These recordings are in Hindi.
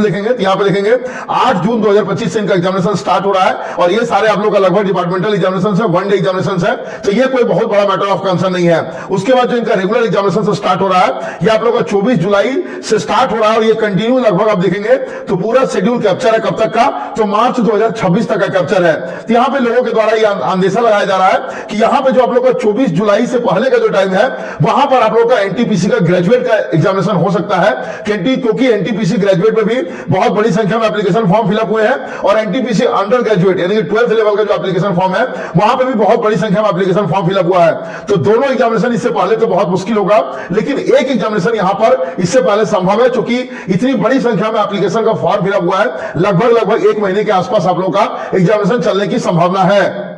देखेंगे तो यहाँ पे देखेंगे 8 जून 2025 से इनका एग्जामिनेशन स्टार्ट हो रहा है और ये सारे आप लोग का लगभग डिपार्टमेंटल एग्जामिनेशन है, वन डे एग्जामिनेशन है, तो ये कोई बहुत बड़ा मैटर ऑफ कंसर्न नहीं है। उसके बाद जो इनका रेगुलर एग्जामिनेशन से स्टार्ट हो रहा है, ये आप लोग का 24 जुलाई से स्टार्ट हो रहा है और ये कंटिन्यू लगभग आप देखेंगे तो पूरा शेड्यूल कैप्चर है कब तक का, तो मार्च 2026 तक का कैप्चर है। तो यहाँ पे लोगों के द्वारा ये अंदेशा लगाया जा रहा है कि यहाँ पे जो आप लोग का 24 जुलाई से पहले का जो टाइम है वहां पर आप लोग का एनटीपीसी का ग्रेजुएट का एग्जामिनेशन हो सकता है, क्योंकि एनटीपीसी ग्रेजुएट में भी बहुत बड़ी संख्या में एप्लीकेशन फॉर्म फिलअप हुए हैं और एनटीपीसी अंडर ग्रेजुएट यानी कि 12th लेवल का जो एप्लीकेशन फॉर्म है वहां पे भी बहुत बड़ी संख्या में एप्लीकेशन फॉर्म फिलअप हुआ है। तो दोनों एग्जामिनेशन इससे पहले तो बहुत मुश्किल होगा, लेकिन एक एग्जामिनेशन यहां पर इससे पहले संभव है, क्योंकि इतनी बड़ी संख्या में एप्लीकेशन का फॉर्म फिलअप हुआ है, लगभग 1 महीने के आसपास आप लोग का एग्जामिनेशन चलने की संभावना है।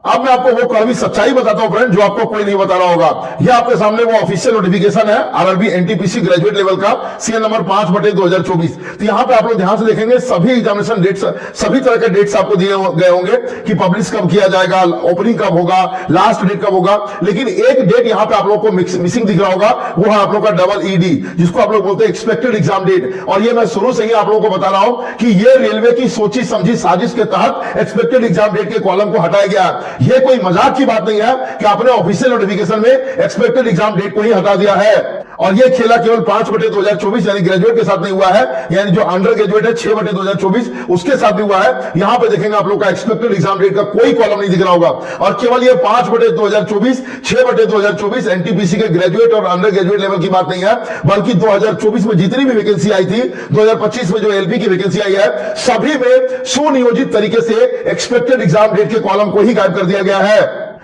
अब मैं आपको वो कड़वी सच्चाई बताता हूं फ्रेंड, जो आपको कोई नहीं बता रहा होगा। ये आपके सामने वो ऑफिशियल नोटिफिकेशन है आरआरबी एनटीपीसी ग्रेजुएट लेवल का, सीएन नंबर 5/2024। तो यहां पे आप लोग ध्यान से देखेंगे सभी एग्जामिनेशन डेट्स, सभी तरह के डेट्स आपको दिए गए होंगे कि पब्लिश कब किया जाएगा, ओपनिंग कब होगा, लास्ट डेट कब होगा। लेकिन एक डेट यहां पे आप लोग को मिसिंग दिख रहा होगा, वो है आप लोग का डबल ईडी, जिसको आप लोग बोलते हैं एक्सपेक्टेड एग्जाम डेट। और ये मैं शुरू से ही आप लोगों को बता रहा हूं कि ये रेलवे की सोची समझी साजिश के तहत एक्सपेक्टेड एग्जाम डेट के कॉलम को हटाया गया। ये कोई मजाक की बात नहीं है कि आपने ऑफिशियल नोटिफिकेशन में एक्सपेक्टेड एग्जाम डेट को ही हटा दिया है। और ये खेला केवल 5/2024 यानी ग्रेजुएट के साथ नहीं हुआ है, यानी जो अंडर ग्रेजुएट है 6/2024 उसके साथ भी हुआ है। यहां पे देखेंगे आप लोग का एक्सपेक्टेड एग्जाम डेट का कोई कॉलम नहीं दिख रहा होगा, और केवल ये 5/2024 6/2024 एनटीपीसी के ग्रेजुएट और अंडर ग्रेजुएट लेवल की बात नहीं है, बल्कि 2024 में जितनी भी वैकेंसी आई थी, 2025 में जो एलपी की वैकेंसी आई है, सभी में सुनियोजित तरीके से एक्सपेक्टेड एग्जाम डेट के कॉलम को ही गायब कर दिया गया है।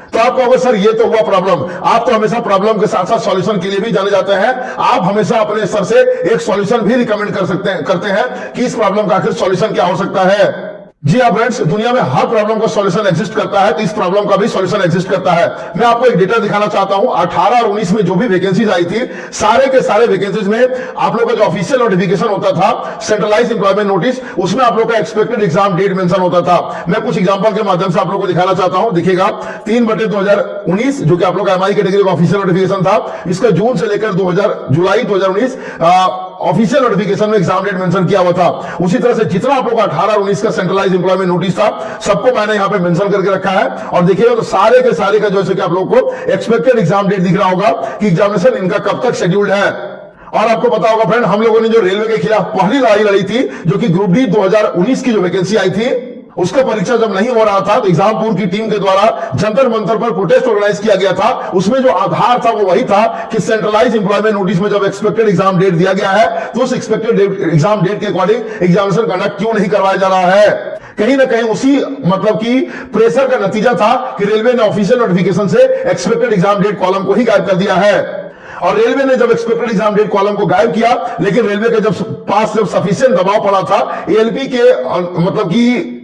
तो आप कहोगे सर ये तो हुआ प्रॉब्लम, आप तो हमेशा प्रॉब्लम के साथ साथ सॉल्यूशन के लिए भी जाने जाते हैं, आप हमेशा अपने सर से एक सॉल्यूशन भी रिकमेंड करते हैं कि इस प्रॉब्लम का आखिर सॉल्यूशन क्या हो सकता है। जी हाँ फ्रेंड्स, दुनिया में हर प्रॉब्लम का सॉल्यूशन एग्जिस्ट करता है, तो इस प्रॉब्लम का भी सॉल्यूशन एग्जिस्ट करता है। मैं आपको एक डेटा दिखाना चाहता हूं, 18 और 19 में जो भी वैकेंसीज आई थी, सारे के सारे वैकेंसीज में आप लोगों का जो ऑफिशियल नोटिफिकेशन होता था, सेंट्रलाइज एम्प्लॉयमेंट नोटिस, उसमें आप लोग का एक्सपेक्टेड एग्जाम डेट मेंशन होता था। मैं कुछ एग्जांपल के माध्यम से आप लोगों को दिखाना चाहता हूं। देखिएगा 3/2019 जो कि आप लोग का एमआई कैटेगरी का ऑफिशियल नोटिफिकेशन था, इसका जून से लेकर जुलाई 2019 ऑफिशियल नोटिफिकेशन में एग्जाम डेट मेंशन किया हुआ था। उसी तरह से जितना आप लोग का 18 और 19 का सेंट्रलाइज एम्प्लॉयमेंट नोटिस था, सबको मैंने यहां पे मेंशन करके रखा है। और देखिएगा तो सारे के सारे का जैसे कि आप लोग को एक्सपेक्टेड एग्जाम डेट दिख रहा होगा कि एग्जामिनेशन इनका कब तक शेड्यूल्ड है। और आपको पता होगा फ्रेंड, हम लोगों ने जो रेलवे के खिलाफ पहली लड़ाई लड़ी थी, जो कि ग्रुप डी 2019 की जो वैकेंसी आई थी, उसका परीक्षा जब नहीं हो रहा था तो एग्जामपुर की टीम के द्वारा जंतर मंतर पर प्रोटेस्ट ऑर्गेनाइज किया गया था। उसमें जो आधार था वो वही था कि सेंट्रलाइज एम्प्लॉयमेंट नोटिस में जब एक्सपेक्टेड एग्जाम डेट दिया गया है, तो उस एक्सपेक्टेड एग्जाम डेट के अकॉर्डिंग एग्जामिनेशन कंडक्ट क्यों नहीं करवाया जा रहा है। कहीं ना कहीं उसी मतलब की प्रेशर का नतीजा था कि रेलवे ने ऑफिशियल नोटिफिकेशन से एक्सपेक्टेड एग्जाम डेट कॉलम को ही गायब कर दिया है। और रेलवे ने जब एक्सपेक्टेड एग्जाम डेट कॉलम को गायब किया, लेकिन रेलवे के जब सफिशिएंट दबाव पड़ा था एएलपी के मतलब की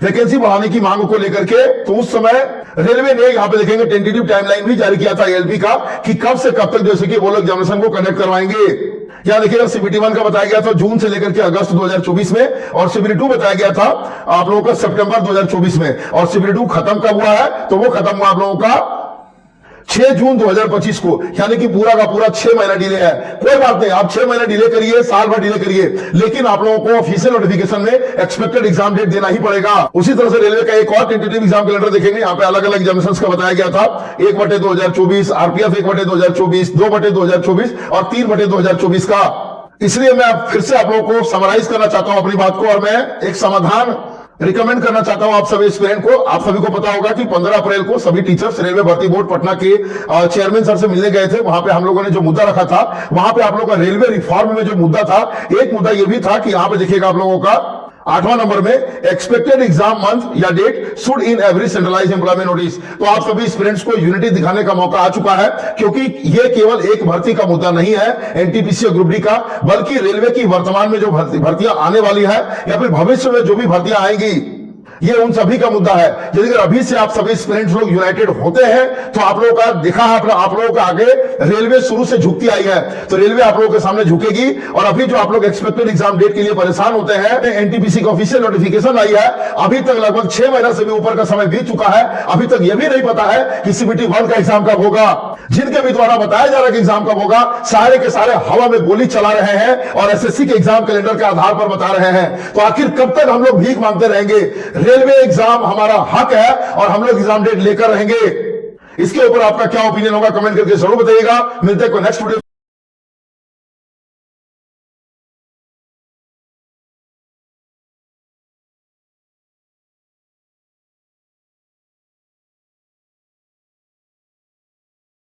वैकेंसी बढ़ाने की मांग को लेकर के, तो उस समय रेलवे ने यहां पे देखेंगे टेंटेटिव टाइमलाइन भी जारी किया था एएलपी का कि कब से कब तक जैसे कि वो लोग एग्जामिनेशन को कंडक्ट करवाएंगे। यहां देखिएगा सीबीटी 1 का बताया गया था जून से लेकर के अगस्त 2024 में, और सीबीटी 2 बताया गया था आप लोगों का सितंबर 2024 में। और सीबीटी 2 खत्म कब हुआ है, तो वो खत्म हुआ आप लोगों का 6 जून 2025 को, यानी कि पूरा का पूरा 6 महीना डिले है। कोई बात नहीं, आप 6 महीना डिले करिए, साल भर डिले करिए, लेकिन आप लोगों को ऑफिशियल नोटिफिकेशन में एक्सपेक्टेड एग्जाम डेट देना ही पड़ेगा। उसी तरह से रेलवे का एक और टेंटेटिव एग्जाम कैलेंडर देखेंगे, यहाँ पे अलग अलग एग्जामिनेशंस का बताया गया था। 1/2024 आरपीएफ, 1/2024 2/2024 और 3/2024 का। इसलिए मैं फिर से आप लोगों को समराइज करना चाहता हूं अपनी बात को, और मैं एक समाधान रिकमेंड करना चाहता हूं आप सभी एस्पिरेंट को। आप सभी को पता होगा कि 15 अप्रैल को सभी टीचर्स रेलवे भर्ती बोर्ड पटना के चेयरमैन सर से मिलने गए थे। वहां पे हम लोगों ने जो मुद्दा रखा था, वहां पे आप लोगों का रेलवे रिफॉर्म में जो मुद्दा था, एक मुद्दा यह भी था कि यहां पे देखिएगा आप लोगों का 8वां नंबर में एक्सपेक्टेड एग्जाम मंथ या date should in every centralise employment notice. तो आप सभी स्टूडेंट्स को यूनिटी दिखाने का मौका आ चुका है, क्योंकि यह केवल एक भर्ती का मुद्दा नहीं है एनटीपीसी और ग्रुप डी का, बल्कि रेलवे की वर्तमान में जो भर्तियां आने वाली है या फिर भविष्य में जो भी भर्तियां आएंगी, ये उन सभी का मुद्दा है। यदि अगर अभी से आप सभी एस्पिरेंट्स लोग यूनाइटेड होते हैं तो आप लोगों का दिखा है, आप लोगों का आगे रेलवे शुरू से झुकती आई है, तो रेलवे आप लोगों के सामने झुकेगी। और अभी जो आप लोग एक्सपेक्टेड एग्जाम डेट के लिए परेशान होते हैं, एनटीपीसी का ऑफिशियल नोटिफिकेशन आई है, अभी तक लगभग 6 महीना से भी ऊपर का समय बीत चुका है, अभी तक यह भी नहीं पता है कि सीबीटी 1 का एग्जाम कब होगा। जिनके भी द्वारा बताया जा रहा है कि एग्जाम कब होगा, सारे के सारे हवा में गोली चला रहे हैं और एसएससी के एग्जाम कैलेंडर के आधार पर बता रहे हैं। तो आखिर कब तक हम लोग भीख मांगते रहेंगे? रेलवे एग्जाम हमारा हक है और हम लोग एग्जाम डेट लेकर रहेंगे। इसके ऊपर आपका क्या ओपिनियन होगा, कमेंट करके जरूर बताइएगा। मिलते हैं नेक्स्ट वीडियो।